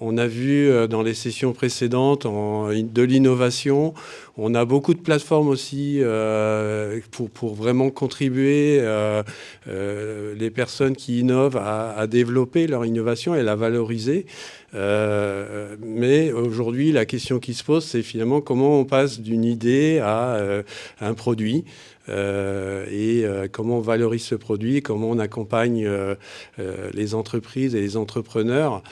On a vu dans les sessions précédentes de l'innovation. On a beaucoup de plateformes aussi pour vraiment contribuer les personnes qui innovent à développer leur innovation et la valoriser. Mais aujourd'hui, la question qui se pose, c'est finalement comment on passe d'une idée à un produit. Comment on valorise ce produit, comment on accompagne les entreprises et les entrepreneurs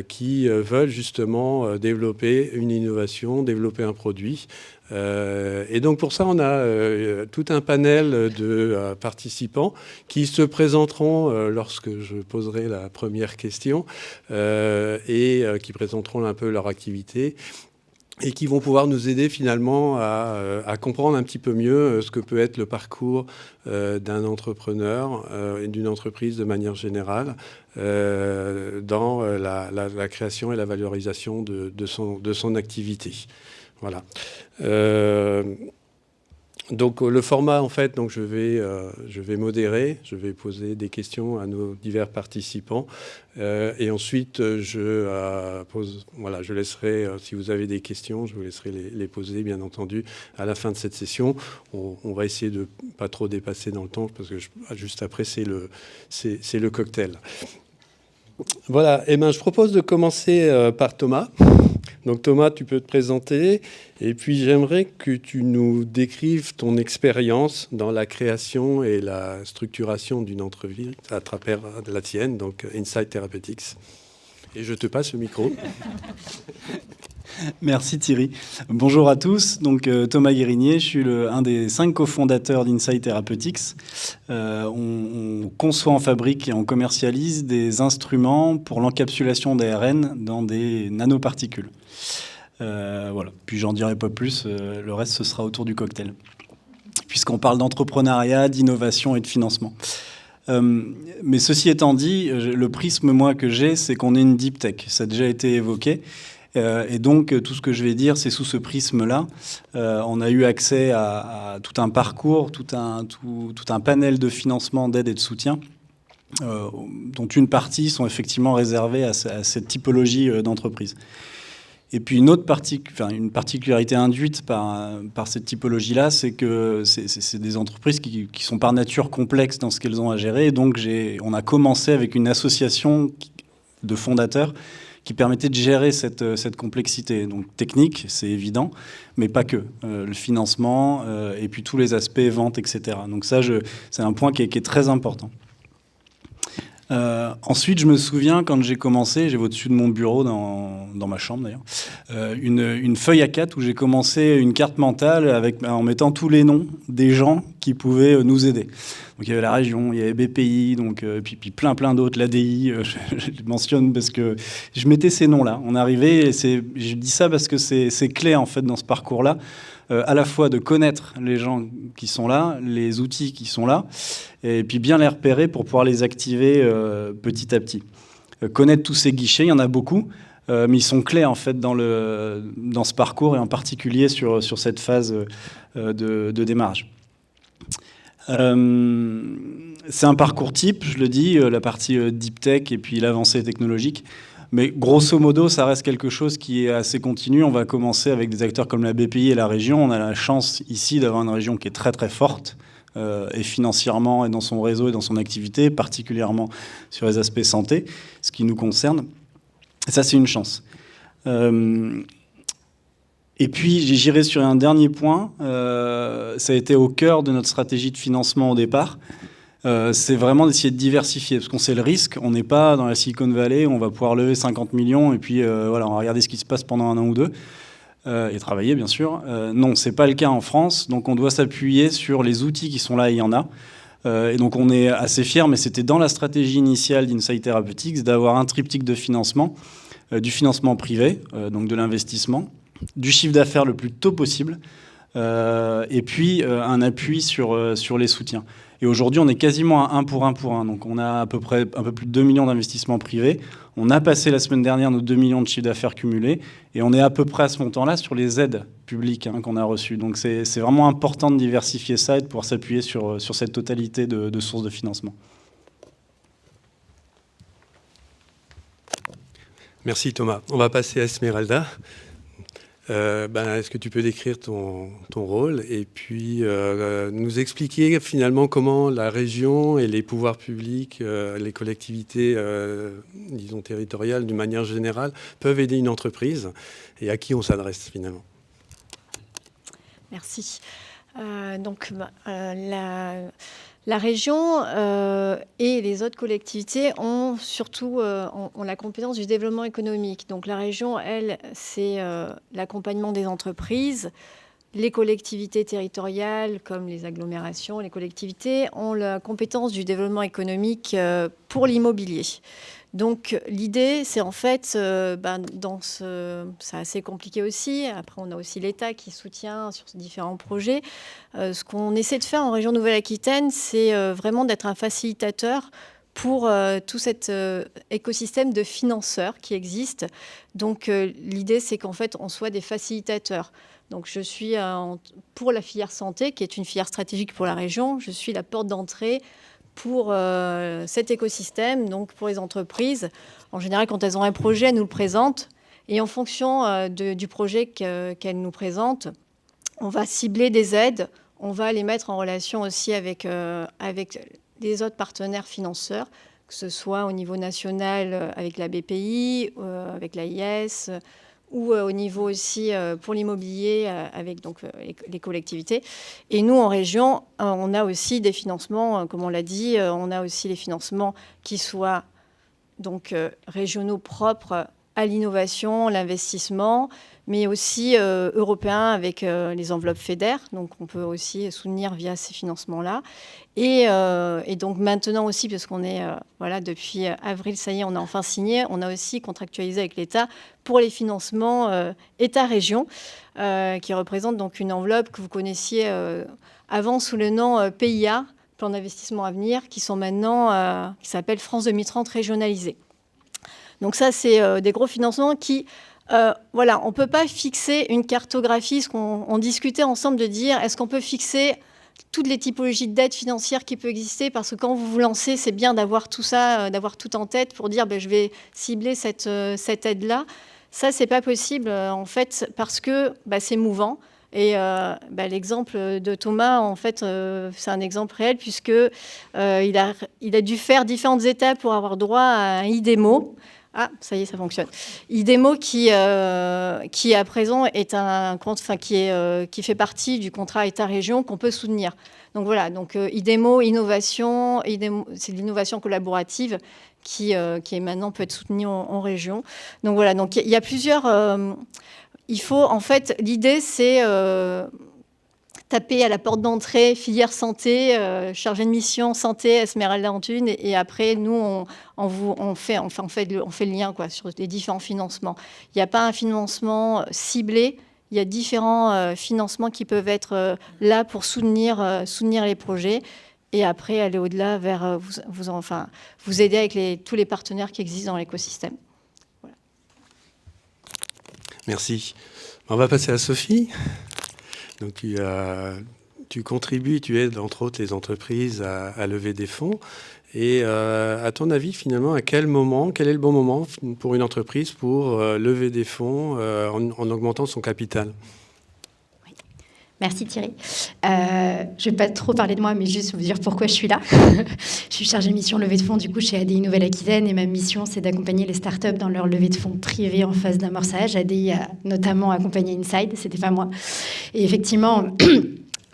qui veulent justement développer une innovation, développer un produit. Et donc pour ça, on a tout un panel de participants qui se présenteront lorsque je poserai la première question qui présenteront un peu leur activité et qui vont pouvoir nous aider finalement à comprendre un petit peu mieux ce que peut être le parcours d'un entrepreneur et d'une entreprise de manière générale dans la création et la valorisation de son activité. Voilà. Donc le format, en fait, donc je vais modérer, je vais poser des questions à nos divers participants et ensuite je laisserai, si vous avez des questions, je vous laisserai les poser, bien entendu, à la fin de cette session. On va essayer de pas trop dépasser dans le temps parce que juste après c'est le cocktail. Voilà. Eh ben, je propose de commencer par Thomas. Donc Thomas, tu peux te présenter et puis j'aimerais que tu nous décrives ton expérience dans la création et la structuration d'une entreprise à travers la tienne, donc Insight Therapeutics. Et je te passe le micro. Merci Thierry. Bonjour à tous. Donc Thomas Guérinier, je suis un des 5 cofondateurs d'Insight Therapeutics. On conçoit, on fabrique et on commercialise des instruments pour l'encapsulation d'ARN dans des nanoparticules. Voilà. Puis j'en dirai pas plus. Le reste, ce sera autour du cocktail. Puisqu'on parle d'entrepreneuriat, d'innovation et de financement. Mais ceci étant dit, le prisme, moi, que j'ai, c'est qu'on est une deep tech. Ça a déjà été évoqué. Et donc, tout ce que je vais dire, c'est sous ce prisme-là. On a eu accès à tout un parcours, tout un panel de financement, d'aide et de soutien, dont une partie sont effectivement réservées à cette typologie d'entreprise. Et puis une particularité induite par cette typologie-là, c'est que c'est des entreprises qui sont par nature complexes dans ce qu'elles ont à gérer. Et donc, on a commencé avec une association de fondateurs qui permettait de gérer cette complexité. Donc technique, c'est évident, mais pas que. Le financement et puis tous les aspects vente, etc. Donc ça, c'est un point qui est très important. Ensuite, je me souviens, quand j'ai commencé, j'ai au-dessus de mon bureau, dans ma chambre d'ailleurs, une feuille A4 où j'ai commencé une carte mentale en mettant tous les noms des gens qui pouvaient nous aider. Donc il y avait la région, il y avait BPI, donc, puis plein d'autres, l'ADI, je les mentionne parce que je mettais ces noms-là. On arrivait, je dis ça parce que c'est clé en fait dans ce parcours-là, à la fois de connaître les gens qui sont là, les outils qui sont là, et puis bien les repérer pour pouvoir les activer petit à petit. Connaître tous ces guichets, il y en a beaucoup, mais ils sont clés en fait dans ce parcours et en particulier sur cette phase de démarrage. C'est un parcours type, je le dis, la partie deep tech et puis l'avancée technologique. Mais grosso modo, ça reste quelque chose qui est assez continu. On va commencer avec des acteurs comme la BPI et la région. On a la chance ici d'avoir une région qui est très très forte, et financièrement et dans son réseau et dans son activité, particulièrement sur les aspects santé, ce qui nous concerne. Et ça, c'est une chance. Et puis, j'irai sur un dernier point. Ça a été au cœur de notre stratégie de financement au départ. C'est vraiment d'essayer de diversifier, parce qu'on sait le risque. On n'est pas dans la Silicon Valley, on va pouvoir lever 50 millions et puis voilà, on va regarder ce qui se passe pendant 1 an ou 2 et travailler, bien sûr. Non, c'est pas le cas en France, donc on doit s'appuyer sur les outils qui sont là, et il y en a. Et donc on est assez fiers, mais c'était dans la stratégie initiale d'Insight Therapeutics d'avoir un triptyque de financement, du financement privé, donc de l'investissement, du chiffre d'affaires le plus tôt possible, et puis un appui sur les soutiens. Et aujourd'hui, on est quasiment à 1 pour 1 pour 1. Donc on a à peu près un peu plus de 2 millions d'investissements privés. On a passé la semaine dernière nos 2 millions de chiffre d'affaires cumulés. Et on est à peu près à ce montant-là sur les aides publiques qu'on a reçues. Donc c'est vraiment important de diversifier ça et de pouvoir s'appuyer sur cette totalité de sources de financement. Merci Thomas. On va passer à Esmeralda. Est-ce que tu peux décrire ton rôle et puis nous expliquer finalement comment la région et les pouvoirs publics, les collectivités, disons territoriales d'une manière générale, peuvent aider une entreprise et à qui on s'adresse finalement? Merci. La région et les autres collectivités ont surtout ont la compétence du développement économique. Donc la région, elle, c'est l'accompagnement des entreprises. Les collectivités territoriales, comme les agglomérations, les collectivités, ont la compétence du développement économique pour l'immobilier. Donc l'idée, c'est en fait, c'est assez compliqué aussi. Après, on a aussi l'État qui soutient sur ces différents projets. Ce qu'on essaie de faire en région Nouvelle-Aquitaine, c'est vraiment d'être un facilitateur pour tout cet écosystème de financeurs qui existe. Donc l'idée, c'est qu'en fait, on soit des facilitateurs. Donc je suis pour la filière santé, qui est une filière stratégique pour la région. Je suis la porte d'entrée pour cet écosystème, donc pour les entreprises. En général, quand elles ont un projet, elles nous le présentent. Et en fonction du projet qu'elles nous présentent, on va cibler des aides. On va les mettre en relation aussi avec des autres partenaires financeurs, que ce soit au niveau national avec la BPI, avec l'AIS, ou au niveau aussi pour l'immobilier avec donc, les collectivités. Et nous, en région, on a aussi des financements, comme on l'a dit, on a aussi les financements qui soient donc, régionaux propres à l'innovation, l'investissement, mais aussi européens avec les enveloppes FEDER. Donc, on peut aussi soutenir via ces financements-là. Et donc, maintenant aussi, parce qu'on est, depuis avril, ça y est, on a enfin signé, on a aussi contractualisé avec l'État pour les financements État-région, qui représentent donc une enveloppe que vous connaissiez avant sous le nom PIA, Plan d'investissement à venir, qui sont maintenant, qui s'appelle France 2030 régionalisé. Donc ça, c'est des gros financements qui... on ne peut pas fixer une cartographie. On discutait ensemble de dire, est-ce qu'on peut fixer toutes les typologies de dettes financières qui peuvent exister? Parce que quand vous vous lancez, c'est bien d'avoir tout ça, d'avoir tout en tête pour dire, je vais cibler cette aide-là. Ça, c'est pas possible, en fait, parce que c'est mouvant. Et l'exemple de Thomas, en fait, c'est un exemple réel, puisque il a dû faire différentes étapes pour avoir droit à un IDEMO. Ah, ça y est, ça fonctionne. IDEMO qui à présent est un compte, qui fait partie du contrat État-région qu'on peut soutenir. Donc voilà, IDEMO, innovation, c'est de l'innovation collaborative qui est maintenant peut être soutenue en région. Donc voilà, donc il y a plusieurs. Il faut en fait, l'idée c'est taper à la porte d'entrée, filière santé, chargé de mission santé, Esmeralda en une, et après nous on fait le lien sur les différents financements. Il n'y a pas un financement ciblé, il y a différents financements qui peuvent être là pour soutenir les projets, et après aller au-delà vers vous aider avec tous les partenaires qui existent dans l'écosystème. Voilà. Merci. On va passer à Sophie. Donc tu contribues, tu aides entre autres les entreprises à lever des fonds. Et à ton avis, finalement, quel est le bon moment pour une entreprise pour lever des fonds en augmentant son capital? Oui. Merci Thierry. Je ne vais pas trop parler de moi, mais juste vous dire pourquoi je suis là. Je suis chargée de mission levée de fonds du coup chez ADI Nouvelle-Aquitaine, et ma mission c'est d'accompagner les startups dans leur levée de fonds privée en phase d'amorçage. ADI a notamment accompagné Inside, c'était pas moi. Et effectivement,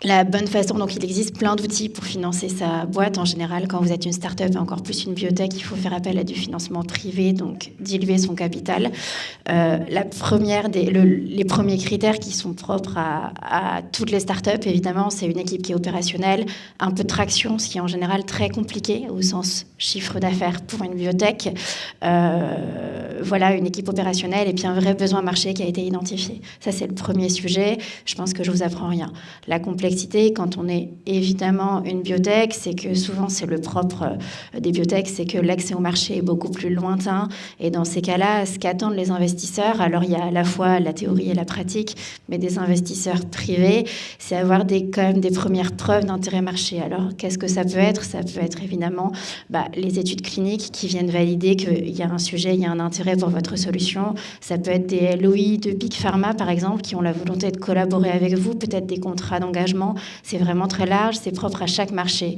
la bonne façon, donc il existe plein d'outils pour financer sa boîte. En général, quand vous êtes une start-up et encore plus une biotech, il faut faire appel à du financement privé, donc diluer son capital. Les premiers critères qui sont propres à toutes les start-up, évidemment, c'est une équipe qui est opérationnelle, un peu de traction, ce qui est en général très compliqué au sens chiffre d'affaires pour une biotech. Une équipe opérationnelle et puis un vrai besoin marché qui a été identifié. Ça, c'est le premier sujet. Je pense que je vous apprends rien. La complexité, quand on est évidemment une biotech, c'est que souvent, c'est le propre des biotech, c'est que l'accès au marché est beaucoup plus lointain. Et dans ces cas-là, ce qu'attendent les investisseurs, alors il y a à la fois la théorie et la pratique, mais des investisseurs privés, c'est avoir quand même des premières preuves d'intérêt marché. Alors, qu'est-ce que ça peut être? Ça peut être évidemment les études cliniques qui viennent valider qu'il y a un sujet, il y a un intérêt d'intérêt pour votre solution. Ça peut être des LOI de Big Pharma, par exemple, qui ont la volonté de collaborer avec vous, peut-être des contrats d'engagement. C'est vraiment très large, c'est propre à chaque marché.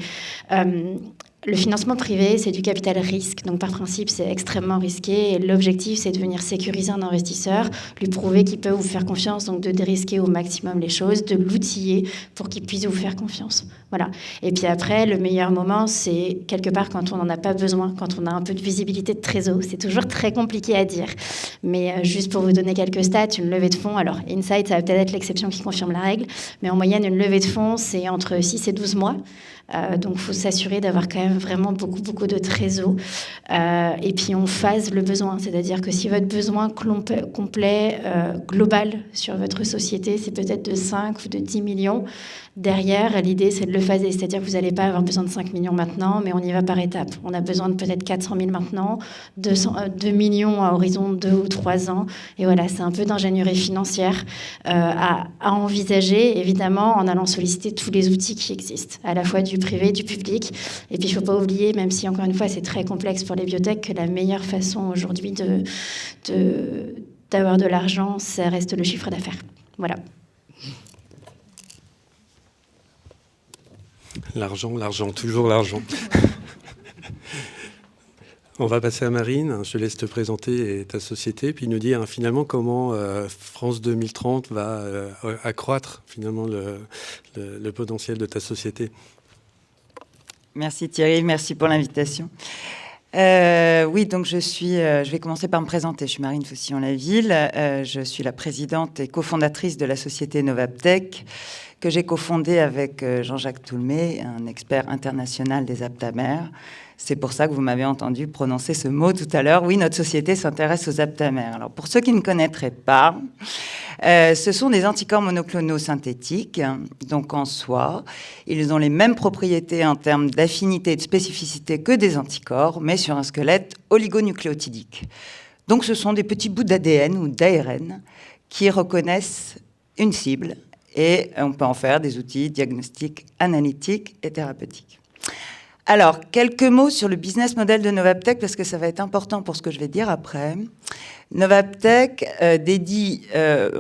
Le financement privé, c'est du capital risque. Donc, par principe, c'est extrêmement risqué. Et l'objectif, c'est de venir sécuriser un investisseur, lui prouver qu'il peut vous faire confiance, donc de dérisquer au maximum les choses, de l'outiller pour qu'il puisse vous faire confiance. Voilà. Et puis après, le meilleur moment, c'est quelque part quand on n'en a pas besoin, quand on a un peu de visibilité de trésor. C'est toujours très compliqué à dire. Mais juste pour vous donner quelques stats, une levée de fonds, alors Insight, ça va peut-être être l'exception qui confirme la règle, mais en moyenne, une levée de fonds, c'est entre 6 et 12 mois. Donc, il faut s'assurer d'avoir quand même vraiment beaucoup de trésor. Et puis, on phase le besoin. C'est-à-dire que si votre besoin complet, global sur votre société, c'est peut-être de 5 ou de 10 millions, derrière, l'idée, c'est de le phaser. C'est-à-dire que vous n'allez pas avoir besoin de 5 millions maintenant, mais on y va par étapes. On a besoin de peut-être 400 000 maintenant, 2 millions à horizon 2 ou 3 ans. Et voilà, c'est un peu d'ingénierie financière à envisager, évidemment, en allant solliciter tous les outils qui existent, à la fois du privé, du public. Et puis, il ne faut pas oublier, même si, encore une fois, c'est très complexe pour les biotech, que la meilleure façon aujourd'hui d'avoir de l'argent, ça reste le chiffre d'affaires. Voilà. L'argent, toujours l'argent. On va passer à Marine. Je te laisse te présenter ta société, puis nous dire finalement comment France 2030 va accroître finalement le potentiel de ta société. Merci Thierry, merci pour l'invitation. Oui, donc je vais commencer par me présenter. Je suis Marine Faucillon-Laville. Je suis la présidente et cofondatrice de la société Novaptech, que j'ai cofondée avec Jean-Jacques Toulmé, un expert international des aptamères. C'est pour ça que vous m'avez entendu prononcer ce mot tout à l'heure. Oui, notre société s'intéresse aux aptamères. Alors, pour ceux qui ne connaîtraient pas, ce sont des anticorps monoclonaux synthétiques. Donc, en soi, ils ont les mêmes propriétés en termes d'affinité et de spécificité que des anticorps, mais sur un squelette oligonucléotidique. Donc, ce sont des petits bouts d'ADN ou d'ARN qui reconnaissent une cible et on peut en faire des outils diagnostiques, analytiques et thérapeutiques. Alors, quelques mots sur le business model de Novaptech, parce que ça va être important pour ce que je vais dire après. Novaptech dédie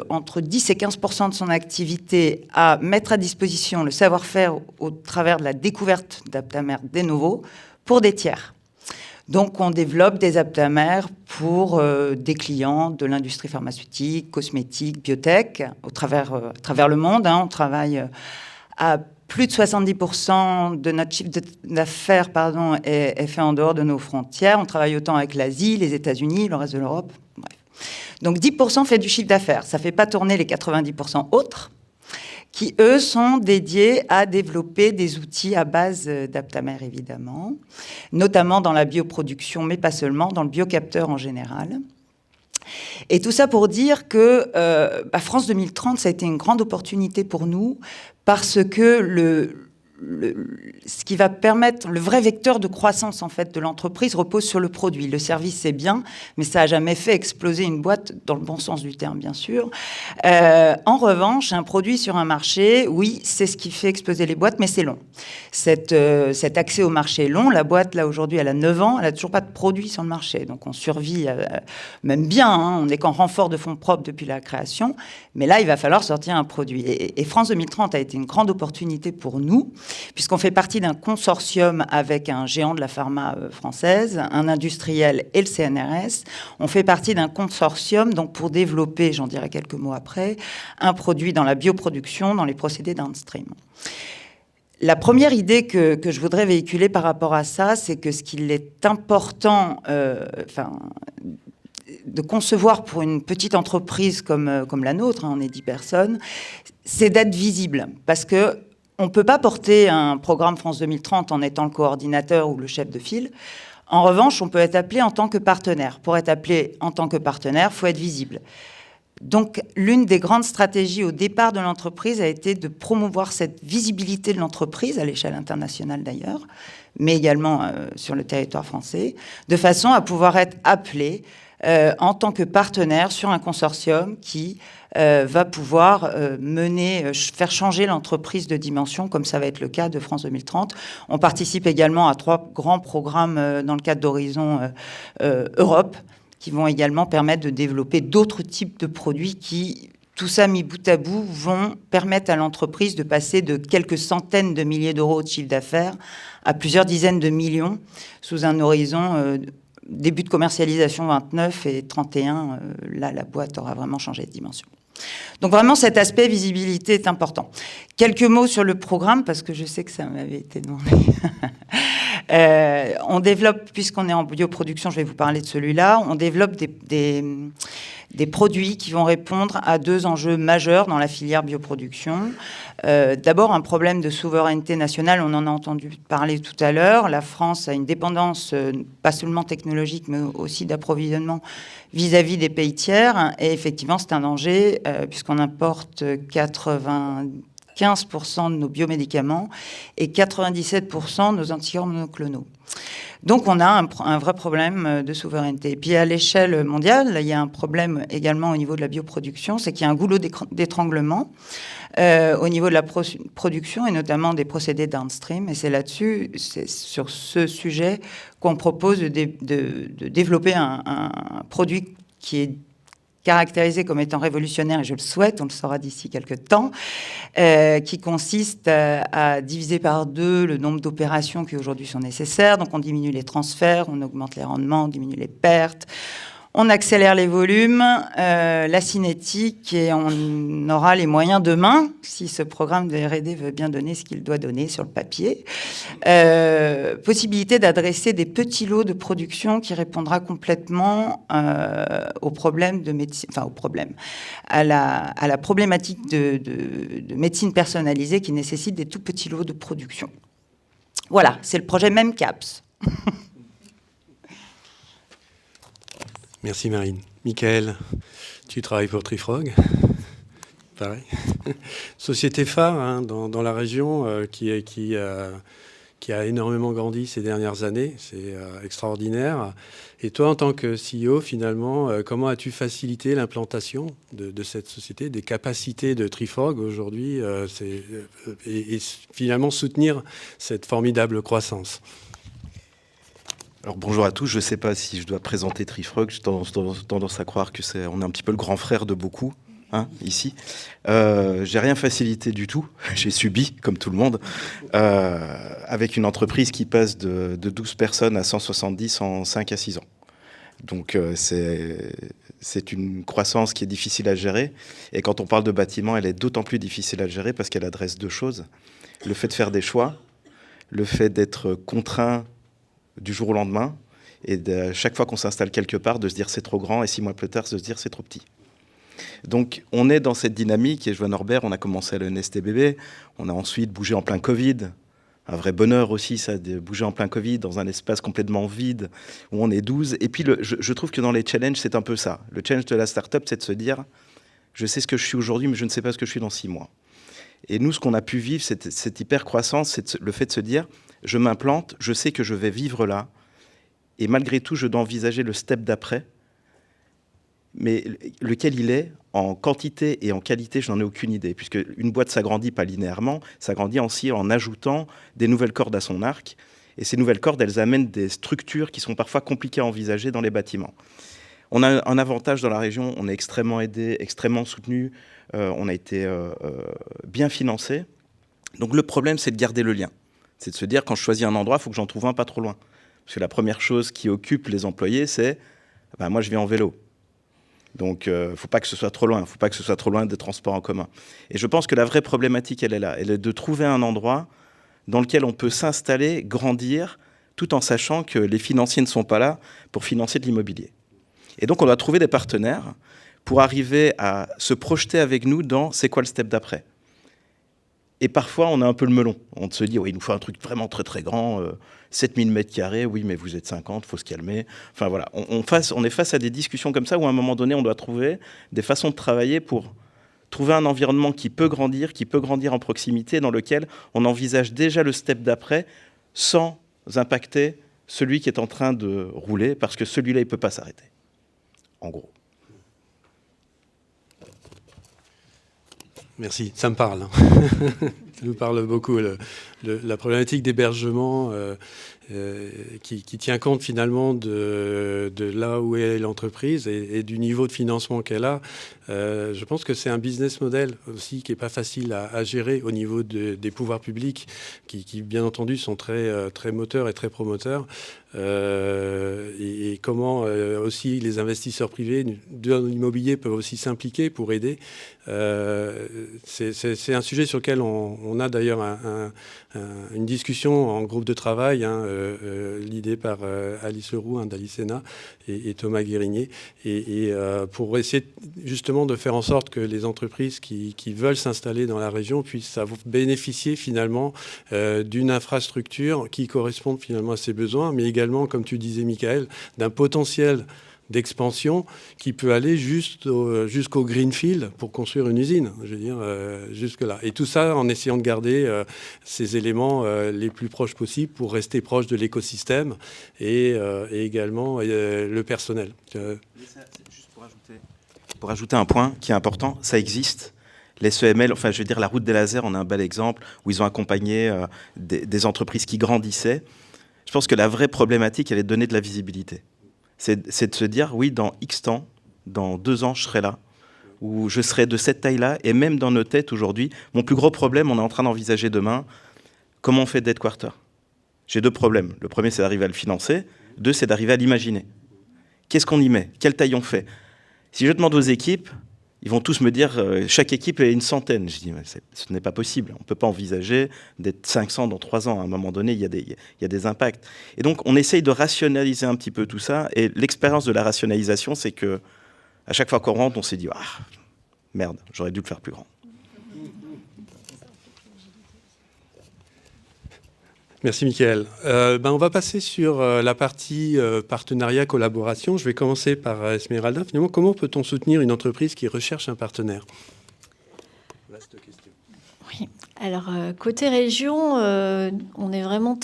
entre 10 et 15% de son activité à mettre à disposition le savoir-faire au travers de la découverte d'aptamères de novo pour des tiers. Donc, on développe des aptamères pour des clients de l'industrie pharmaceutique, cosmétique, biotech, à travers le monde. On travaille à plus de 70% de notre chiffre d'affaires est fait en dehors de nos frontières. On travaille autant avec l'Asie, les États-Unis, le reste de l'Europe. Bref. Donc 10% fait du chiffre d'affaires. Ça ne fait pas tourner les 90% autres qui, eux, sont dédiés à développer des outils à base d'aptamères, évidemment, notamment dans la bioproduction, mais pas seulement, dans le biocapteur en général. Et tout ça pour dire que France 2030, ça a été une grande opportunité pour nous parce que ce qui va permettre, le vrai vecteur de croissance en fait de l'entreprise repose sur le produit. Le service, c'est bien, mais ça n'a jamais fait exploser une boîte dans le bon sens du terme, bien sûr. En revanche, un produit sur un marché, oui, c'est ce qui fait exploser les boîtes, mais c'est long. Cet accès au marché est long. La boîte, là, aujourd'hui, elle a 9 ans, elle n'a toujours pas de produit sur le marché. Donc, on survit même bien. On n'est qu'en renfort de fonds propres depuis la création. Mais là, il va falloir sortir un produit. Et France 2030 a été une grande opportunité pour nous, puisqu'on fait partie d'un consortium avec un géant de la pharma française, un industriel et le CNRS. On fait partie d'un consortium donc pour développer, j'en dirai quelques mots après, un produit dans la bioproduction, dans les procédés downstream. La première idée que je voudrais véhiculer par rapport à ça, c'est que ce qu'il est important de concevoir pour une petite entreprise comme la nôtre, on est 10 personnes, c'est d'être visible. Parce que on ne peut pas porter un programme France 2030 en étant le coordinateur ou le chef de file. En revanche, on peut être appelé en tant que partenaire. Pour être appelé en tant que partenaire, il faut être visible. Donc, l'une des grandes stratégies au départ de l'entreprise a été de promouvoir cette visibilité de l'entreprise, à l'échelle internationale d'ailleurs, mais également sur le territoire français, de façon à pouvoir être appelé en tant que partenaire sur un consortium qui va pouvoir faire changer l'entreprise de dimension, comme ça va être le cas de France 2030. On participe également à 3 grands programmes dans le cadre d'Horizon Europe, qui vont également permettre de développer d'autres types de produits qui, tout ça mis bout à bout, vont permettre à l'entreprise de passer de quelques centaines de milliers d'euros de chiffre d'affaires à plusieurs dizaines de millions sous un horizon début de commercialisation 29 et 31. Là, la boîte aura vraiment changé de dimension. Donc vraiment, cet aspect visibilité est important. Quelques mots sur le programme, parce que je sais que ça m'avait été demandé. On développe, puisqu'on est en bioproduction, je vais vous parler de celui-là, on développe des produits qui vont répondre à deux enjeux majeurs dans la filière bioproduction. D'abord, un problème de souveraineté nationale, on en a entendu parler tout à l'heure. La France a une dépendance, pas seulement technologique, mais aussi d'approvisionnement vis-à-vis des pays tiers. Et effectivement, c'est un danger, puisqu'on importe 95% de nos biomédicaments et 97% de nos anticorps monoclonaux. Donc, on a un vrai problème de souveraineté. Et puis, à l'échelle mondiale, il y a un problème également au niveau de la bioproduction, c'est qu'il y a un goulot d'étranglement au niveau de la production et notamment des procédés downstream. Et c'est sur ce sujet qu'on propose de développer un produit qui est caractérisé comme étant révolutionnaire, et je le souhaite, on le saura d'ici quelques temps, qui consiste à diviser par 2 le nombre d'opérations qui aujourd'hui sont nécessaires. Donc on diminue les transferts, on augmente les rendements, on diminue les pertes, on accélère les volumes, la cinétique, et on aura les moyens demain, si ce programme de R&D veut bien donner ce qu'il doit donner sur le papier, possibilité d'adresser des petits lots de production qui répondra complètement au problème de médecine, enfin au problème, à la problématique de médecine personnalisée qui nécessite des tout petits lots de production. Voilà, c'est le projet MEMCAPS. Merci Marine. Michael, tu travailles pour Trifrog. Pareil. Société phare dans la région qui a énormément grandi ces dernières années. C'est extraordinaire. Et toi, en tant que CEO, finalement, comment as-tu facilité l'implantation de cette société, des capacités de Trifrog aujourd'hui et finalement soutenir cette formidable croissance ? Alors bonjour à tous, je ne sais pas si je dois présenter Trifrog, j'ai tendance à croire que on est un petit peu le grand frère de beaucoup, ici. J'ai rien facilité du tout, j'ai subi, comme tout le monde, avec une entreprise qui passe de 12 personnes à 170 en 5 à 6 ans. Donc c'est une croissance qui est difficile à gérer, et quand on parle de bâtiment, elle est d'autant plus difficile à gérer parce qu'elle adresse 2 choses. Le fait de faire des choix, le fait d'être contraint du jour au lendemain, et chaque fois qu'on s'installe quelque part, de se dire c'est trop grand, et 6 mois plus tard, de se dire c'est trop petit. Donc on est dans cette dynamique, et je vois Norbert, on a commencé à l'ENSTBB, on a ensuite bougé en plein Covid, un vrai bonheur aussi ça, de bouger en plein Covid, dans un espace complètement vide, où on est 12, et puis je trouve que dans les challenges, c'est un peu ça. Le challenge de la start-up, c'est de se dire, je sais ce que je suis aujourd'hui, mais je ne sais pas ce que je suis dans 6 mois. Et nous, ce qu'on a pu vivre, cette hyper-croissance, c'est le fait de se dire, je m'implante, je sais que je vais vivre là, et malgré tout, je dois envisager le step d'après, mais lequel il est, en quantité et en qualité, je n'en ai aucune idée, puisque une boîte s'agrandit pas linéairement, ça grandit aussi en ajoutant des nouvelles cordes à son arc, et ces nouvelles cordes, elles amènent des structures qui sont parfois compliquées à envisager dans les bâtiments. On a un avantage dans la région, on est extrêmement aidé, extrêmement soutenu, on a été bien financé. Donc le problème, c'est de garder le lien. C'est de se dire, quand je choisis un endroit, il faut que j'en trouve un pas trop loin. Parce que la première chose qui occupe les employés, c'est moi, je vais en vélo. Donc, il ne faut pas que ce soit trop loin. Il ne faut pas que ce soit trop loin des transports en commun. Et je pense que la vraie problématique, elle est là. Elle est de trouver un endroit dans lequel on peut s'installer, grandir, tout en sachant que les financiers ne sont pas là pour financer de l'immobilier. Et donc, on doit trouver des partenaires pour arriver à se projeter avec nous dans c'est quoi le step d'après. Et parfois, on a un peu le melon. On se dit, oui, il nous faut un truc vraiment très, très grand, 7000 mètres carrés, oui, mais vous êtes 50, il faut se calmer. Enfin, voilà, on est face à des discussions comme ça où, à un moment donné, on doit trouver des façons de travailler pour trouver un environnement qui peut grandir en proximité, dans lequel on envisage déjà le step d'après, sans impacter celui qui est en train de rouler, parce que celui-là, il ne peut pas s'arrêter. En gros. Merci, ça me parle. nous parle beaucoup. La problématique d'hébergement qui tient compte finalement de là où est l'entreprise et du niveau de financement qu'elle a. Je pense que c'est un business model aussi qui n'est pas facile à gérer au niveau des pouvoirs publics qui bien entendu sont très moteurs et très promoteurs. Et comment aussi les investisseurs privés de l'immobilier peuvent aussi s'impliquer pour aider. C'est un sujet sur lequel on a d'ailleurs une discussion en groupe de travail, l'idée par Alice Leroux d'Alicena et Thomas Guérinier, et pour essayer justement de faire en sorte que les entreprises qui veulent s'installer dans la région puissent bénéficier finalement d'une infrastructure qui corresponde finalement à ses besoins, mais également, comme tu disais Michael, d'un potentiel d'expansion qui peut aller jusqu'au greenfield pour construire une usine, je veux dire, jusque-là. Et tout ça en essayant de garder ces éléments les plus proches possibles pour rester proche de l'écosystème et également le personnel. Juste pour ajouter un point qui est important, ça existe. Les SEML, enfin je veux dire la route des lasers, on a un bel exemple où ils ont accompagné des entreprises qui grandissaient. Je pense que la vraie problématique, elle est de donner de la visibilité. C'est de se dire, oui, dans X temps, dans 2 ans, je serai là, ou je serai de cette taille-là, et même dans nos têtes aujourd'hui, mon plus gros problème, on est en train d'envisager demain, comment on fait de headquarter. J'ai 2 problèmes. Le premier, c'est d'arriver à le financer. 2, c'est d'arriver à l'imaginer. Qu'est-ce qu'on y met? Quelle taille on fait? Si je demande aux équipes, ils vont tous me dire, chaque équipe est une centaine. Je dis, ce n'est pas possible. On ne peut pas envisager d'être 500 dans 3 ans. À un moment donné, il y a des impacts. Et donc, on essaye de rationaliser un petit peu tout ça. Et l'expérience de la rationalisation, c'est que à chaque fois qu'on rentre, on s'est dit, merde, j'aurais dû le faire plus grand. Merci Mickaël. On va passer sur la partie partenariat, collaboration. Je vais commencer par Esmeralda. Finalement, comment peut-on soutenir une entreprise qui recherche un partenaire? Vaste question. Oui. Alors, côté région, on est vraiment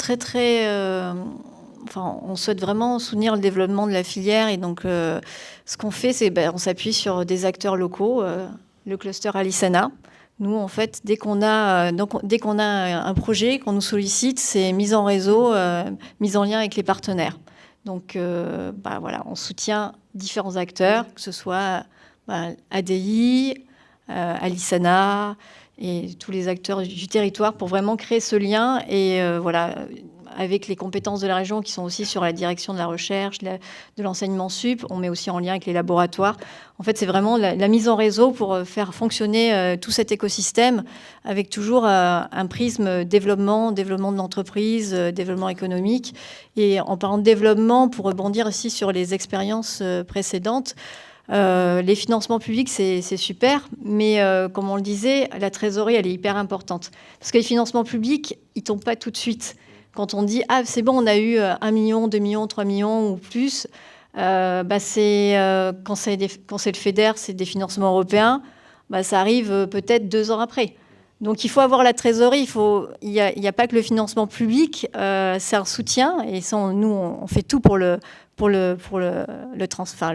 on souhaite vraiment soutenir le développement de la filière. Et donc, ce qu'on fait, c'est on s'appuie sur des acteurs locaux, le cluster Alicena. Nous, en fait, dès qu'on a un projet, qu'on nous sollicite, c'est mise en réseau, mise en lien avec les partenaires. Donc, voilà, on soutient différents acteurs, que ce soit ADI, Alicena et tous les acteurs du territoire pour vraiment créer ce lien et avec les compétences de la région qui sont aussi sur la direction de la recherche, de l'enseignement sup. On met aussi en lien avec les laboratoires. En fait, c'est vraiment la mise en réseau pour faire fonctionner tout cet écosystème avec toujours un prisme développement de l'entreprise, développement économique. Et en parlant de développement, pour rebondir aussi sur les expériences précédentes, les financements publics, c'est super, mais comme on le disait, la trésorerie, elle est hyper importante. Parce que les financements publics, ils ne tombent pas tout de suite. Quand on dit « Ah, c'est bon, on a eu 1 million, 2 millions, 3 millions ou plus », quand c'est le FEDER, c'est des financements européens, ça arrive peut-être 2 ans après. Donc, il faut avoir la trésorerie. Il n'y a pas que le financement public, c'est un soutien. Et ça, nous, on fait tout pour le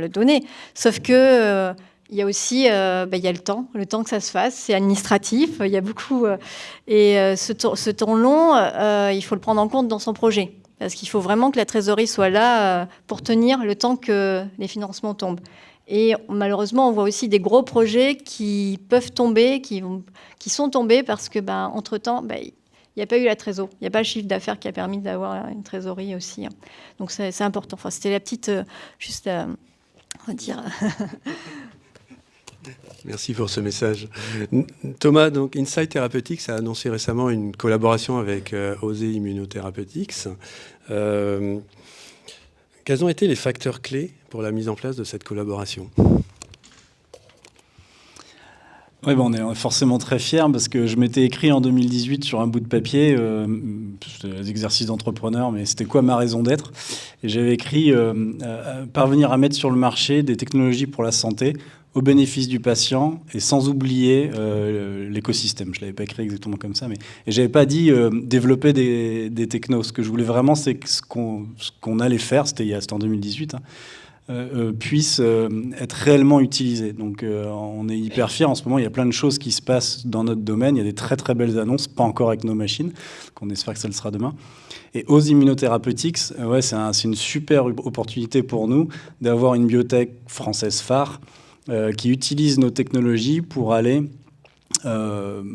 donner. Sauf que... il y a aussi il y a le temps que ça se fasse, c'est administratif, il y a beaucoup. Ce temps long, il faut le prendre en compte dans son projet. Parce qu'il faut vraiment que la trésorerie soit là pour tenir le temps que les financements tombent. Et malheureusement, on voit aussi des gros projets qui peuvent tomber, qui sont tombés parce que, entre-temps, il n'y a pas eu la trésorerie. Il n'y a pas le chiffre d'affaires qui a permis d'avoir une trésorerie aussi. Donc, c'est important. Enfin, c'était la petite... on va dire... Merci pour ce message. Thomas, donc Insight Therapeutics a annoncé récemment une collaboration avec Osée Immunotherapeutics. Quels ont été les facteurs clés pour la mise en place de cette collaboration ? Oui, on est forcément très fiers parce que je m'étais écrit en 2018 sur un bout de papier, des exercices d'entrepreneur, mais c'était quoi ma raison d'être? Et j'avais écrit parvenir à mettre sur le marché des technologies pour la santé au bénéfice du patient et sans oublier l'écosystème. Je ne l'avais pas écrit exactement comme ça, mais et je n'avais pas dit développer des technos. Ce que je voulais vraiment, c'est que ce qu'on allait faire, c'était en 2018, puissent être réellement utilisés. Donc on est hyper fiers. En ce moment, il y a plein de choses qui se passent dans notre domaine. Il y a des très très belles annonces, pas encore avec nos machines. Donc on espère que ça le sera demain. Et Ose Immunotherapeutics, c'est une super opportunité pour nous d'avoir une biotech française phare qui utilise nos technologies pour aller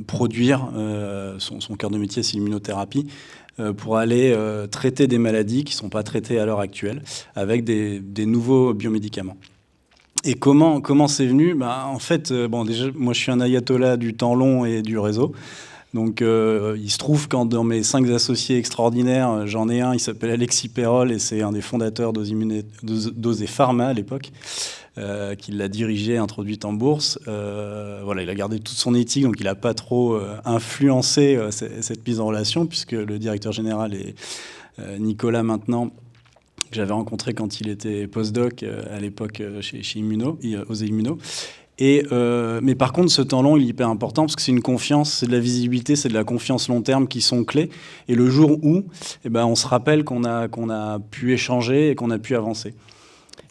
produire, son cœur de métier, c'est l'immunothérapie, pour aller traiter des maladies qui ne sont pas traitées à l'heure actuelle avec des nouveaux biomédicaments. Et comment c'est venu ? En fait, déjà, moi je suis un ayatollah du temps long et du réseau. Donc il se trouve qu'en dans mes 5 associés extraordinaires, j'en ai un, il s'appelle Alexis Perrol et c'est un des fondateurs d'Ose Pharma à l'époque, qui l'a dirigé, introduite en bourse. Il a gardé toute son éthique, donc il n'a pas trop influencé cette mise en relation, puisque le directeur général est Nicolas maintenant, que j'avais rencontré quand il était postdoc à l'époque chez Immuno, Ose Immuno. Mais par contre, ce temps long, il est hyper important parce que c'est une confiance, c'est de la visibilité, c'est de la confiance long terme qui sont clés. Et le jour où, on se rappelle qu'on a pu échanger et qu'on a pu avancer.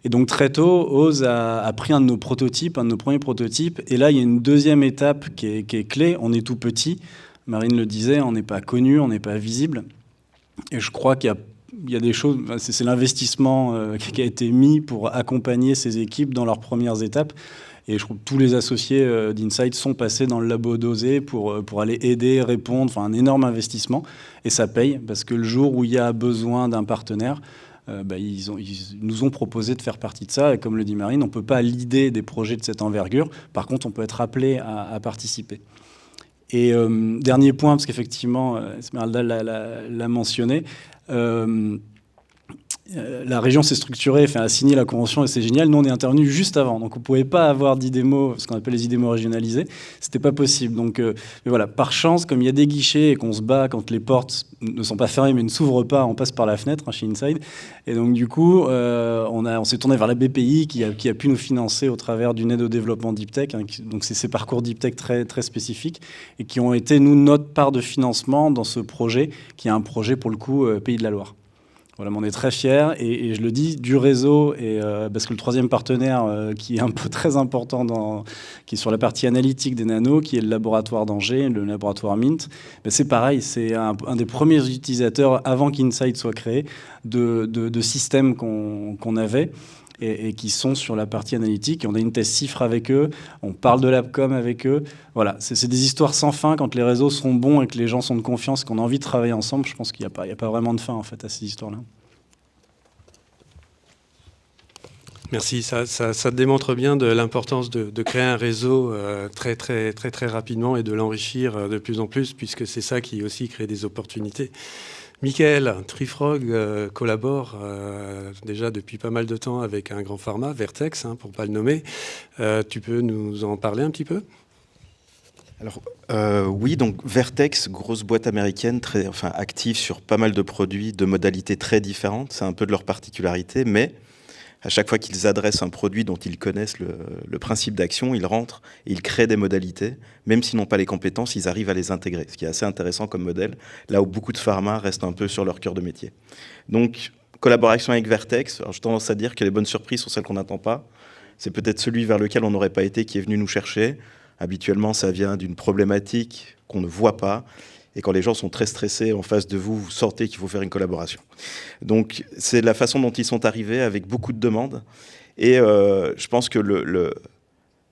Et donc très tôt, Ose a pris un de nos premiers prototypes. Et là, il y a une deuxième étape qui est clé. On est tout petit. Marine le disait, on n'est pas connu, on n'est pas visible. Et je crois qu'il y a des choses, c'est l'investissement qui a été mis pour accompagner ces équipes dans leurs premières étapes. Et je trouve que tous les associés d'Insight sont passés dans le labo d'Ose pour aller aider, répondre. Enfin, un énorme investissement. Et ça paye, parce que le jour où il y a besoin d'un partenaire, ils nous ont proposé de faire partie de ça. Et comme le dit Marine, on ne peut pas leader des projets de cette envergure. Par contre, on peut être appelé à participer. Et dernier point, parce qu'effectivement, Esmeralda l'a mentionné, la région s'est structurée, a signé la convention et c'est génial. Nous, on est intervenus juste avant. Donc, on ne pouvait pas avoir d'IDEMO, ce qu'on appelle les IDEMO régionalisés. Ce n'était pas possible. Donc, mais voilà, par chance, comme il y a des guichets et qu'on se bat quand les portes ne sont pas fermées mais ne s'ouvrent pas, on passe par la fenêtre chez Inside. Et donc, du coup, on s'est tourné vers la BPI qui a pu nous financer au travers d'une aide au développement Deep Tech. Donc, c'est ces parcours Deep Tech très, très spécifiques et qui ont été, nous, notre part de financement dans ce projet qui est un projet, pour le coup, Pays de la Loire. Voilà, on est très fiers et je le dis du réseau parce que le troisième partenaire qui est un peu très important qui est sur la partie analytique des nanos, qui est le laboratoire d'Angers, le laboratoire MINT, c'est pareil, c'est un des premiers utilisateurs avant qu'Insight soit créé de systèmes qu'on avait. Et qui sont sur la partie analytique. Et on a une test chiffre avec eux, on parle de l'APCOM avec eux. Voilà, c'est des histoires sans fin. Quand les réseaux sont bons et que les gens sont de confiance, qu'on a envie de travailler ensemble, je pense qu'il n'y a pas vraiment de fin en fait, à ces histoires-là. Merci, ça démontre bien de l'importance de créer un réseau très, très, très, très rapidement et de l'enrichir de plus en plus, puisque c'est ça qui aussi crée des opportunités. Michael, Trifrog collabore déjà depuis pas mal de temps avec un grand pharma, Vertex, pour ne pas le nommer. Tu peux nous en parler un petit peu ? Alors, oui, donc Vertex, grosse boîte américaine, active sur pas mal de produits, de modalités très différentes. C'est un peu de leur particularité, mais à chaque fois qu'ils adressent un produit dont ils connaissent le principe d'action, ils rentrent et ils créent des modalités. Même s'ils n'ont pas les compétences, ils arrivent à les intégrer, ce qui est assez intéressant comme modèle, là où beaucoup de pharma restent un peu sur leur cœur de métier. Donc, collaboration avec Vertex. Alors, j'ai tendance à dire que les bonnes surprises sont celles qu'on n'attend pas. C'est peut-être celui vers lequel on n'aurait pas été qui est venu nous chercher. Habituellement, ça vient d'une problématique qu'on ne voit pas. Et quand les gens sont très stressés en face de vous, vous sortez qu'il faut faire une collaboration. Donc, c'est la façon dont ils sont arrivés avec beaucoup de demandes. Et je pense que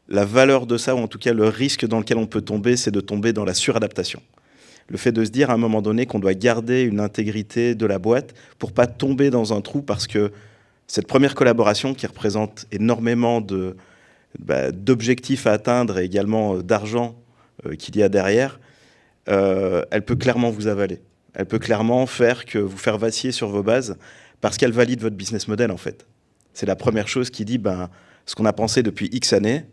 la valeur de ça, ou en tout cas le risque dans lequel on peut tomber, c'est de tomber dans la suradaptation. Le fait de se dire à un moment donné qu'on doit garder une intégrité de la boîte pour pas tomber dans un trou, parce que cette première collaboration qui représente énormément d'objectifs à atteindre et également d'argent qu'il y a derrière, elle peut clairement vous avaler. Elle peut clairement vous faire vaciller sur vos bases parce qu'elle valide votre business model en fait. C'est la première chose qui dit ce qu'on a pensé depuis X années,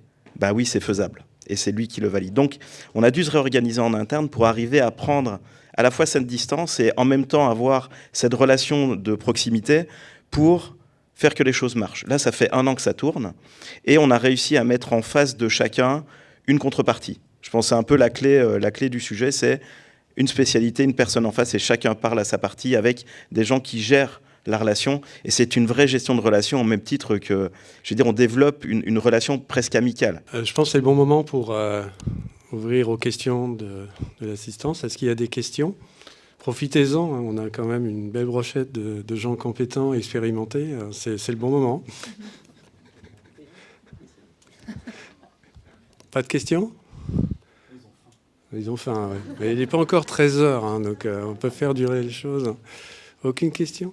oui c'est faisable. Et c'est lui qui le valide. Donc on a dû se réorganiser en interne pour arriver à prendre à la fois cette distance et en même temps avoir cette relation de proximité pour faire que les choses marchent. Là ça fait 1 an que ça tourne et on a réussi à mettre en face de chacun une contrepartie. Je pense que c'est un peu la clé du sujet, c'est une spécialité, une personne en face et chacun parle à sa partie avec des gens qui gèrent la relation. Et c'est une vraie gestion de relation, au même titre que, je veux dire, on développe une relation presque amicale. Je pense que c'est le bon moment pour ouvrir aux questions de l'assistance. Est-ce qu'il y a des questions ? Profitez-en, hein, on a quand même une belle brochette de gens compétents et expérimentés. C'est le bon moment. Pas de questions ? Ils ont faim, ouais. Mais il n'est pas encore 13h, hein, donc on peut faire durer les choses. Aucune question ?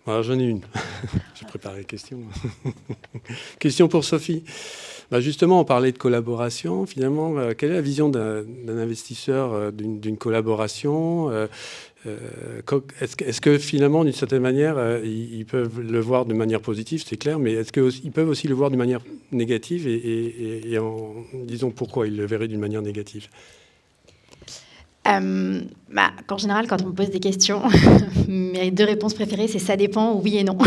Alors, j'en ai une. J'ai préparé les questions. Question pour Sophie. Justement, on parlait de collaboration. Finalement, quelle est la vision d'un investisseur d'une collaboration ? Est-ce que finalement, d'une certaine manière, ils peuvent le voir de manière positive, c'est clair, mais est-ce qu'ils peuvent aussi le voir d'une manière négative et disons pourquoi ils le verraient d'une manière négative ? En général, quand on me pose des questions, mes deux réponses préférées, c'est ça dépend, oui et non.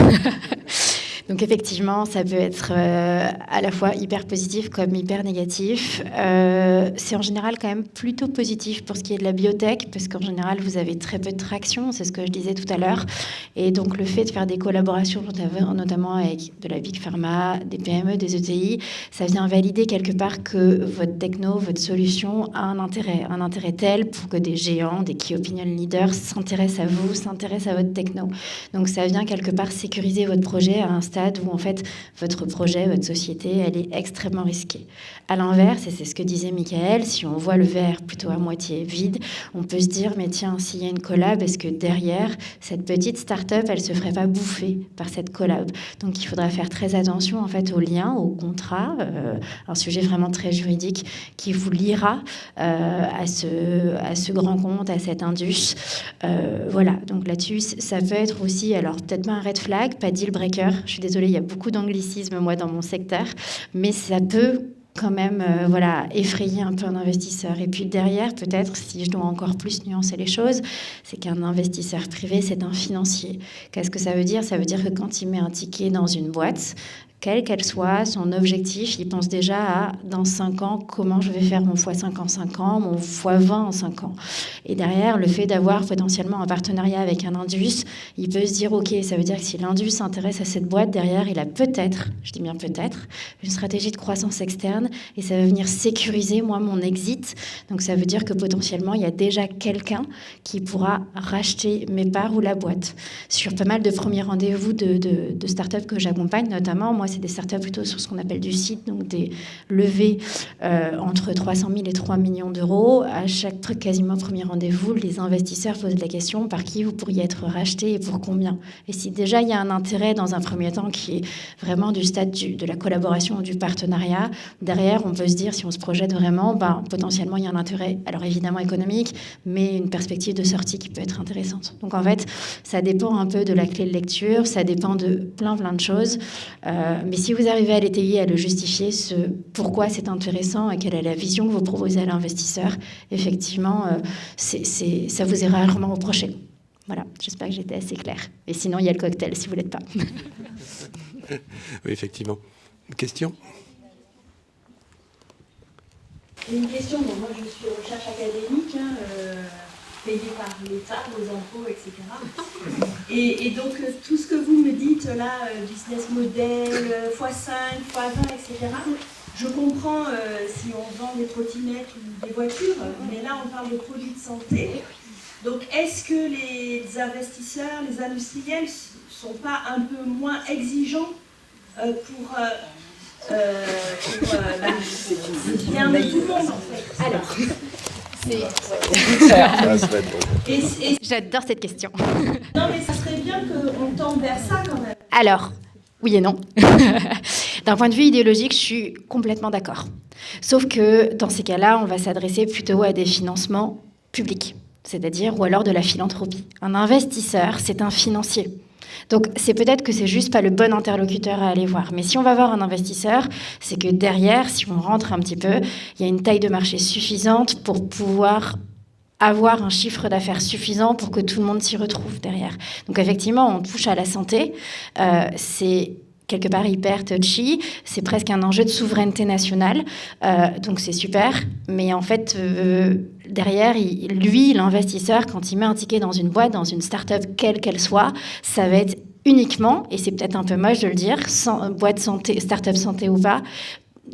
Donc effectivement, ça peut être à la fois hyper positif comme hyper négatif. C'est en général quand même plutôt positif pour ce qui est de la biotech, parce qu'en général, vous avez très peu de traction, c'est ce que je disais tout à l'heure. Et donc le fait de faire des collaborations, notamment avec de la Big Pharma, des PME, des ETI, ça vient valider quelque part que votre techno, votre solution a un intérêt tel pour que des géants, des key opinion leaders s'intéressent à vous, s'intéressent à votre techno. Donc ça vient quelque part sécuriser votre projet à un stade où en fait votre projet, votre société, elle est extrêmement risquée. À l'inverse, et c'est ce que disait Michael, si on voit le verre plutôt à moitié vide, on peut se dire mais tiens, s'il y a une collab, est-ce que derrière cette petite start-up, elle se ferait pas bouffer par cette collab? Donc il faudra faire très attention en fait aux liens, aux contrats, un sujet vraiment très juridique qui vous liera à ce grand compte, à cet indus. Voilà, donc là-dessus, ça peut être aussi, alors peut-être pas un red flag, pas deal breaker. Je suis désolée, il y a beaucoup d'anglicisme, moi, dans mon secteur, mais ça peut quand même effrayer un peu un investisseur. Et puis derrière, peut-être, si je dois encore plus nuancer les choses, c'est qu'un investisseur privé, c'est un financier. Qu'est-ce que ça veut dire ? Ça veut dire que quand il met un ticket dans une boîte, quelle qu'elle soit, son objectif, il pense déjà à, dans 5 ans, comment je vais faire mon x5 en 5 ans, mon x20 en 5 ans. Et derrière, le fait d'avoir potentiellement un partenariat avec un indus, il peut se dire, OK, ça veut dire que si l'indus s'intéresse à cette boîte, derrière, il a peut-être, je dis bien peut-être, une stratégie de croissance externe, et ça va venir sécuriser, moi, mon exit. Donc ça veut dire que potentiellement, il y a déjà quelqu'un qui pourra racheter mes parts ou la boîte. Sur pas mal de premiers rendez-vous de startups que j'accompagne, notamment, moi, c'est des startups plutôt sur ce qu'on appelle du site, donc des levées entre 300 000 et 3 millions d'euros. À chaque quasiment premier rendez-vous, les investisseurs posent la question par qui vous pourriez être racheté et pour combien. Et si déjà il y a un intérêt dans un premier temps qui est vraiment du stade de la collaboration ou du partenariat, derrière on peut se dire si on se projette vraiment, potentiellement il y a un intérêt, alors évidemment économique, mais une perspective de sortie qui peut être intéressante. Donc en fait, ça dépend un peu de la clé de lecture, ça dépend de plein de choses. Mais si vous arrivez à l'étayer, à le justifier, pourquoi c'est intéressant et quelle est la vision que vous proposez à l'investisseur, effectivement, ça vous est rarement reproché. Voilà, j'espère que j'étais assez claire. Et sinon, il y a le cocktail, si vous ne l'êtes pas. Oui, effectivement. Une question ? Une question, moi je suis recherche académique, payée par l'État, les impôts, etc. Et donc tout ce que vous me dites là, business model, x5, x20, etc., je comprends si on vend des trottinettes ou des voitures, mais là on parle de produits de santé. Donc est-ce que les investisseurs, les industriels ne sont pas un peu moins exigeants pour le bien de tout le monde en fait? Alors, j'adore cette question. Non, mais ça serait bien qu'on tende vers ça quand même. Alors, oui et non. D'un point de vue idéologique, je suis complètement d'accord. Sauf que dans ces cas-là, on va s'adresser plutôt à des financements publics, c'est-à-dire ou alors de la philanthropie. Un investisseur, c'est un financier. Donc, c'est peut-être que c'est juste pas le bon interlocuteur à aller voir. Mais si on va voir un investisseur, c'est que derrière, si on rentre un petit peu, il y a une taille de marché suffisante pour pouvoir avoir un chiffre d'affaires suffisant pour que tout le monde s'y retrouve derrière. Donc, effectivement, on touche à la santé. C'est quelque part hyper touchy, c'est presque un enjeu de souveraineté nationale, donc c'est super, mais en fait, derrière, l'investisseur, quand il met un ticket dans une boîte, dans une start-up, quelle qu'elle soit, ça va être uniquement, et c'est peut-être un peu moche de le dire, boîte santé, start-up santé ou pas,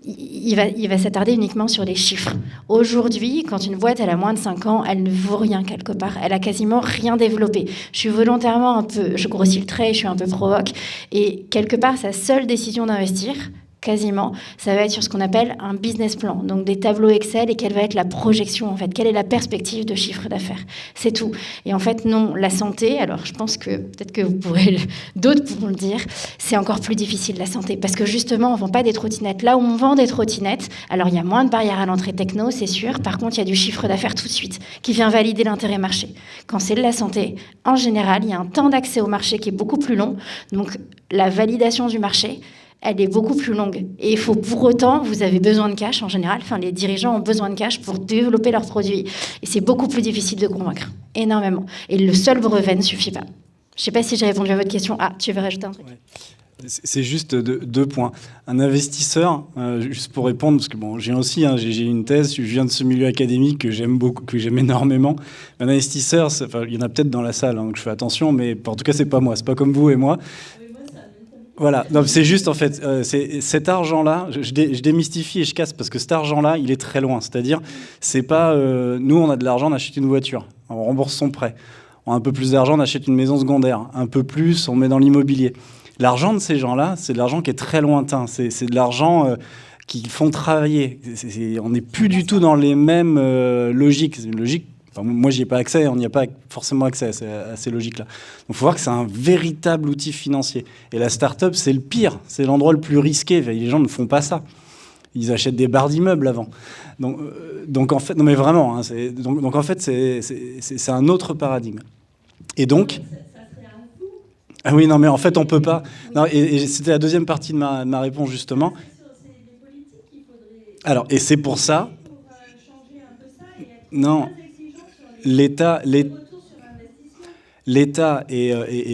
il va s'attarder uniquement sur les chiffres. Aujourd'hui, quand une boîte elle a moins de 5 ans, elle ne vaut rien quelque part. Elle a quasiment rien développé. Je suis volontairement je grossis le trait, je suis un peu provoque. Et quelque part, sa seule décision d'investir, quasiment, ça va être sur ce qu'on appelle un business plan, donc des tableaux Excel, et quelle va être la projection, en fait, quelle est la perspective de chiffre d'affaires. C'est tout. Et en fait, non, la santé, alors je pense que peut-être que d'autres pourront le dire, c'est encore plus difficile, la santé, parce que justement, on ne vend pas des trottinettes. Là où on vend des trottinettes, alors il y a moins de barrières à l'entrée techno, c'est sûr, par contre, il y a du chiffre d'affaires tout de suite, qui vient valider l'intérêt marché. Quand c'est de la santé, en général, il y a un temps d'accès au marché qui est beaucoup plus long, donc la validation du marché, elle est beaucoup plus longue. Et il faut pour autant, vous avez besoin de cash en général, enfin les dirigeants ont besoin de cash pour développer leurs produits. Et c'est beaucoup plus difficile de convaincre, énormément. Et le seul brevet ne suffit pas. Je ne sais pas si j'ai répondu à votre question. Ah, tu veux rajouter un truc ? Ouais. C'est juste deux points. Un investisseur, juste pour répondre, parce que bon, j'ai aussi, j'ai une thèse, je viens de ce milieu académique que j'aime beaucoup, que j'aime énormément. Un investisseur, il y en a peut-être dans la salle, que je fais attention, mais en tout cas, c'est pas moi, c'est pas comme vous et moi. Voilà, non, c'est juste en fait, c'est cet argent-là, je démystifie et je casse parce que cet argent-là, il est très loin. C'est-à-dire, c'est pas, nous on a de l'argent, on achète une voiture, on rembourse son prêt. On a un peu plus d'argent, on achète une maison secondaire. Un peu plus, on met dans l'immobilier. L'argent de ces gens-là, c'est de l'argent qui est très lointain. C'est de l'argent qu'ils font travailler. On n'est plus du tout dans les mêmes logiques. C'est une logique. Enfin, moi, j'y ai pas accès, on n'y a pas forcément accès à ces logiques-là. Donc, il faut voir que c'est un véritable outil financier. Et la start-up, c'est le pire, c'est l'endroit le plus risqué. Les gens ne font pas ça. Ils achètent des barres d'immeubles avant. Donc en fait, non mais vraiment, donc en fait, c'est un autre paradigme. Et donc... Ah oui, non mais en fait, on peut pas... Non, et c'était la deuxième partie de ma réponse, justement. Alors, et c'est pour ça... Non... L'État et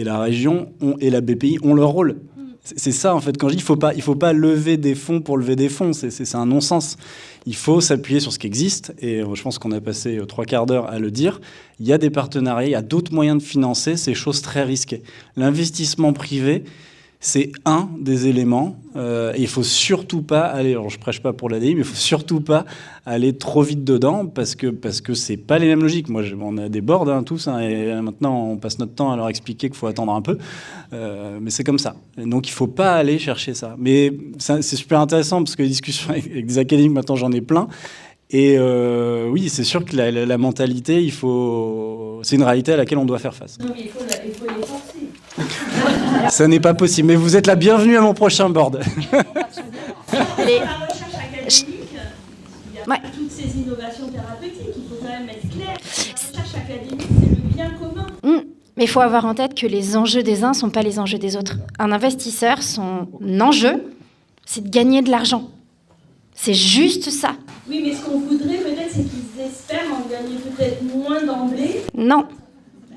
la région et la BPI ont leur rôle. C'est ça, en fait, quand je dis il faut pas lever des fonds pour lever des fonds, c'est un non-sens. Il faut s'appuyer sur ce qui existe, et je pense qu'on a passé 3 quarts d'heure à le dire. Il y a des partenariats, il y a d'autres moyens de financer ces choses très risquées. L'investissement privé, c'est un des éléments. Et il ne faut surtout pas aller, alors je ne prêche pas pour l'ADI, mais il ne faut surtout pas aller trop vite dedans parce que ce n'est pas les mêmes logiques. Moi, on a des boards tous, et maintenant, on passe notre temps à leur expliquer qu'il faut attendre un peu. Mais c'est comme ça. Et donc, il ne faut pas aller chercher ça. Mais c'est super intéressant parce que les discussions avec des académiques, maintenant, j'en ai plein. Et oui, c'est sûr que la mentalité, c'est une réalité à laquelle on doit faire face. Non, mais il faut les forcer. Ça n'est pas possible, mais vous êtes la bienvenue à mon prochain board. La recherche académique, il n'y a pas toutes ces innovations thérapeutiques, il faut quand même être clair. La recherche académique, c'est le bien commun. Mais il faut avoir en tête que les enjeux des uns ne sont pas les enjeux des autres. Un investisseur, son enjeu, c'est de gagner de l'argent. C'est juste ça. Oui, mais ce qu'on voudrait peut-être, c'est qu'ils espèrent en gagner peut-être moins d'emblée. Non.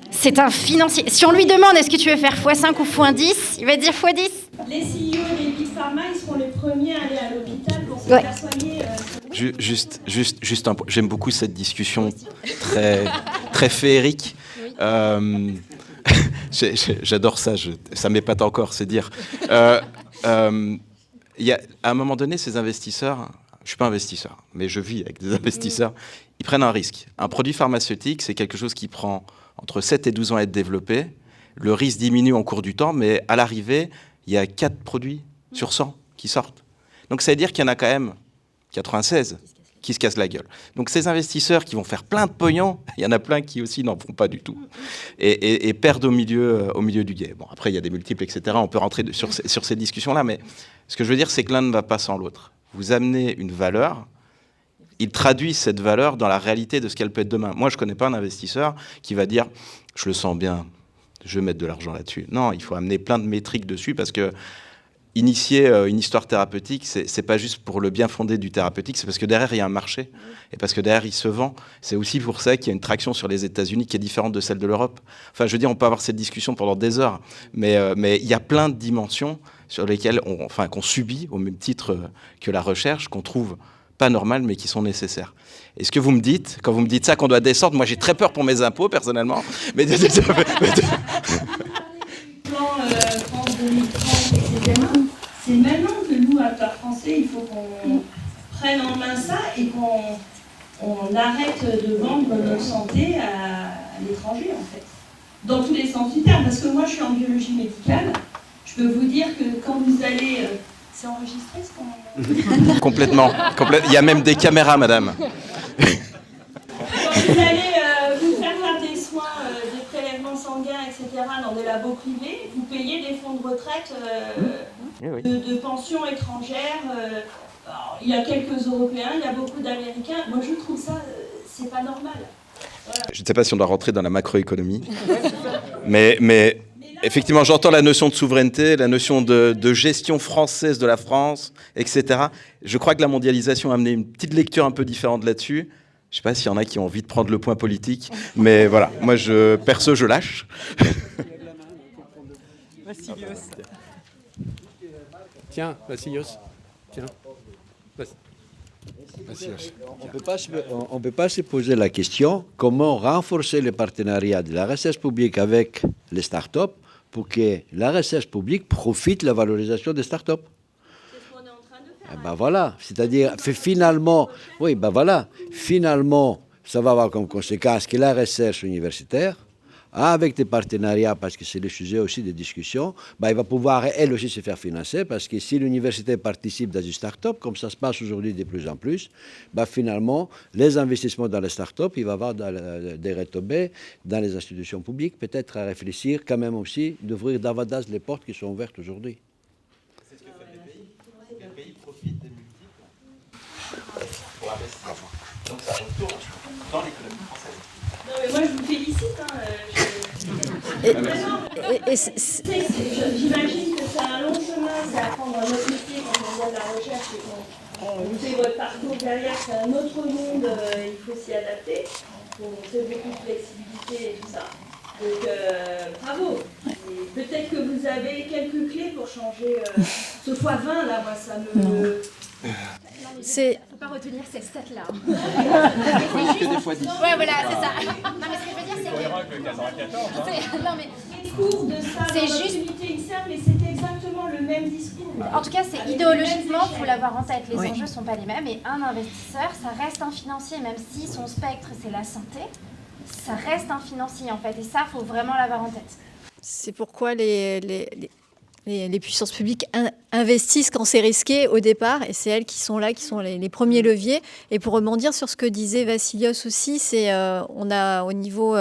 C'est un financier. Si on lui demande est-ce que tu veux faire x5 ou x10, il va dire x10. Les CEO des Big Pharma, ils seront les premiers à aller à l'hôpital pour se faire soigner. Juste un point. J'aime beaucoup cette discussion très féerique. J'adore ça. Ça m'épate encore, c'est dire. À un moment donné, ces investisseurs, je ne suis pas investisseur, mais je vis avec des investisseurs, ils prennent un risque. Un produit pharmaceutique, c'est quelque chose qui prend entre 7 et 12 ans à être développé. Le risque diminue en cours du temps, mais à l'arrivée, il y a 4 produits sur 100 qui sortent. Donc ça veut dire qu'il y en a quand même 96 qui se cassent la gueule. Donc ces investisseurs qui vont faire plein de pognon, il y en a plein qui aussi n'en font pas du tout et perdent au milieu du guet. Bon, après, il y a des multiples, etc. On peut rentrer sur ces discussions-là, mais ce que je veux dire, c'est que l'un ne va pas sans l'autre. Vous amenez une valeur, il traduit cette valeur dans la réalité de ce qu'elle peut être demain. Moi, je ne connais pas un investisseur qui va dire « je le sens bien, je vais mettre de l'argent là-dessus ». Non, il faut amener plein de métriques dessus parce que initier une histoire thérapeutique, c'est pas juste pour le bien fondé du thérapeutique, c'est parce que derrière, il y a un marché et parce que derrière, il se vend. C'est aussi pour ça qu'il y a une traction sur les États-Unis qui est différente de celle de l'Europe. Enfin, je veux dire, on peut avoir cette discussion pendant des heures, mais il y a plein de dimensions sur lesquelles qu'on subit au même titre que la recherche, qu'on trouve pas normales, mais qui sont nécessaires. Et ce que vous me dites, quand vous me dites ça, qu'on doit descendre, moi j'ai très peur pour mes impôts, personnellement. Mais plan France 2030, etc. C'est maintenant que nous, acteurs français, il faut qu'on prenne en main ça et qu'on arrête de vendre notre santé à l'étranger, en fait. Dans tous les sens du terme. Parce que moi, je suis en biologie médicale. Je peux vous dire que quand vous allez... c'est enregistré ce qu'on... Complètement. Il y a même des caméras, madame. Quand vous allez vous faire des soins, des prélèvements sanguins, etc., dans des labos privés, vous payez des fonds de retraite de pensions étrangères. Il y a quelques Européens, il y a beaucoup d'Américains. Moi, je trouve ça, c'est pas normal. Voilà. Je ne sais pas si on doit rentrer dans la macroéconomie, mais effectivement, j'entends la notion de souveraineté, la notion de gestion française de la France, etc. Je crois que la mondialisation a amené une petite lecture un peu différente là-dessus. Je ne sais pas s'il y en a qui ont envie de prendre le point politique, mais voilà, moi, perso, je lâche. Tiens, Vassilios. Tiens. On ne peut pas se poser la question comment renforcer le partenariat de la recherche publique avec les startups pour que la recherche publique profite de la valorisation des startups. C'est ce qu'on est en train de faire. Ben voilà, c'est-à-dire finalement, finalement, ça va avoir comme conséquence que la recherche universitaire, avec des partenariats, parce que c'est le sujet aussi des discussions, il va pouvoir, elle aussi, se faire financer, parce que si l'université participe dans une start-up, comme ça se passe aujourd'hui de plus en plus, finalement, les investissements dans les start-up, il va y avoir des retombées dans les institutions publiques, peut-être à réfléchir quand même aussi d'ouvrir davantage les portes qui sont ouvertes aujourd'hui. C'est ce que fait les pays. Les pays profitent des multiples pour investir. Donc ça retourne dans l'économie française. Non, mais moi, je vous félicite. J'imagine que c'est un long chemin, c'est apprendre un autre métier quand on vient de la recherche et qu'on fait votre parcours derrière, c'est un autre monde, il faut s'y adapter. On fait beaucoup de flexibilité et tout ça. Donc bravo. Et peut-être que vous avez quelques clés pour changer ce x20 là, moi ça me... C'est... On ne peut pas retenir ces stats-là. Ouais, voilà, c'est ça. Non, mais ce que je veux dire, c'est que... Non, mais... discours de ça, c'est juste unité INSERM, mais c'est exactement le même discours. En tout cas, c'est idéologiquement, il faut l'avoir en tête. Les enjeux ne sont pas les mêmes. Et un investisseur, ça reste un financier, même si son spectre, c'est la santé. Ça reste un financier, en fait. Et ça, il faut vraiment l'avoir en tête. C'est pourquoi les puissances publiques investissent quand c'est risqué au départ, et c'est elles qui sont là, qui sont les premiers leviers. Et pour rebondir sur ce que disait Vassilios aussi, c'est on a au niveau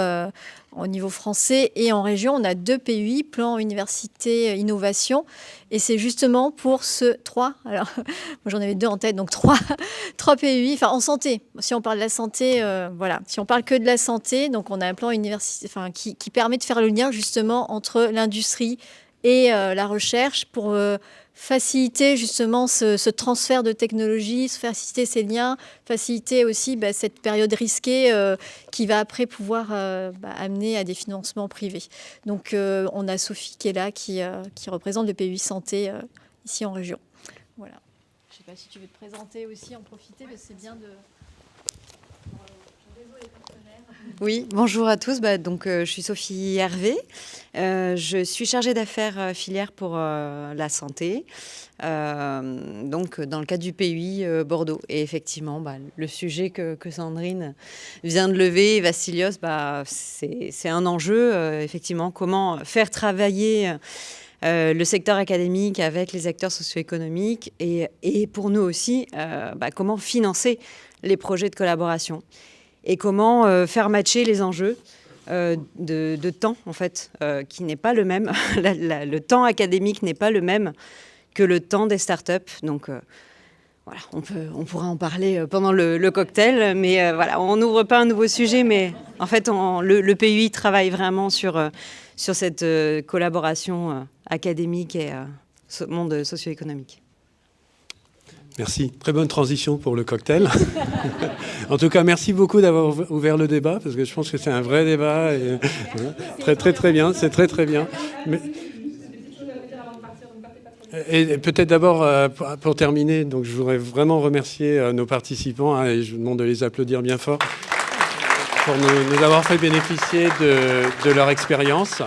français et en région, on a 2 PUI, plan université innovation, et c'est justement pour alors moi j'en avais 2 en tête, donc 3 PUI, enfin en santé. Si on parle de la santé, si on parle que de la santé, donc on a un plan université, qui permet de faire le lien justement entre l'industrie et la recherche pour faciliter justement ce transfert de technologie, faciliter ces liens, faciliter aussi cette période risquée qui va après pouvoir amener à des financements privés. Donc on a Sophie qui est là, qui représente le PUI Santé ici en région. Voilà. Je ne sais pas si tu veux te présenter aussi, en profiter, parce que c'est bien de... Oui, bonjour à tous. Je suis Sophie Hervé. Je suis chargée d'affaires filière pour la santé, donc dans le cadre du PUI Bordeaux. Et effectivement, le sujet que Sandrine vient de lever, Vassilios, c'est un enjeu, effectivement, comment faire travailler le secteur académique avec les acteurs socio-économiques et pour nous aussi, comment financer les projets de collaboration. Et comment faire matcher les enjeux de temps, en fait, qui n'est pas le même. Le temps académique n'est pas le même que le temps des startups. Donc, voilà, on pourra en parler pendant le cocktail. Mais voilà, on n'ouvre pas un nouveau sujet. Mais en fait, le PUI travaille vraiment sur cette collaboration académique et monde socio-économique. Merci. Très bonne transition pour le cocktail. En tout cas, merci beaucoup d'avoir ouvert le débat, parce que je pense que c'est un vrai débat. Et, très, très, très bien. C'est très, très bien. Mais... Et peut-être d'abord, pour terminer, donc je voudrais vraiment remercier nos participants, et je vous demande de les applaudir bien fort pour nous avoir fait bénéficier de leur expérience.